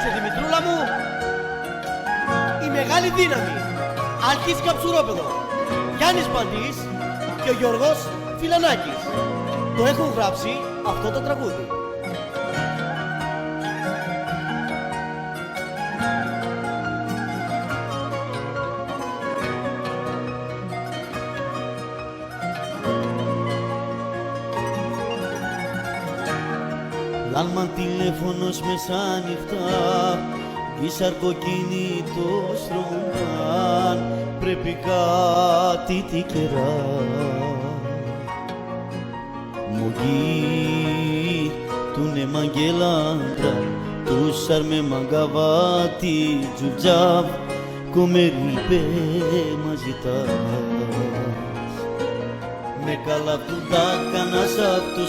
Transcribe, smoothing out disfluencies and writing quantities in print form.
Κάτσε Δημητρούλα μου. Η μεγάλη δύναμη Άλκης Καψουρόπεδο, Γιάννης Παντής και ο Γιώργος Φιλανάκης το έχουν γράψει αυτό το τραγούδι. Λάλμα τηλέφωνος μεσάνυχτα, η σαρκοκίνητος τρομάν, πρέπει κάτι τι καιρά. Μογγί του νεμαγγελάντρα, του σαρμε μαγκαβάτι τζουτζάβ, κομμερίπε μαζιτάς. Με καλά του τα κανάς απ' τους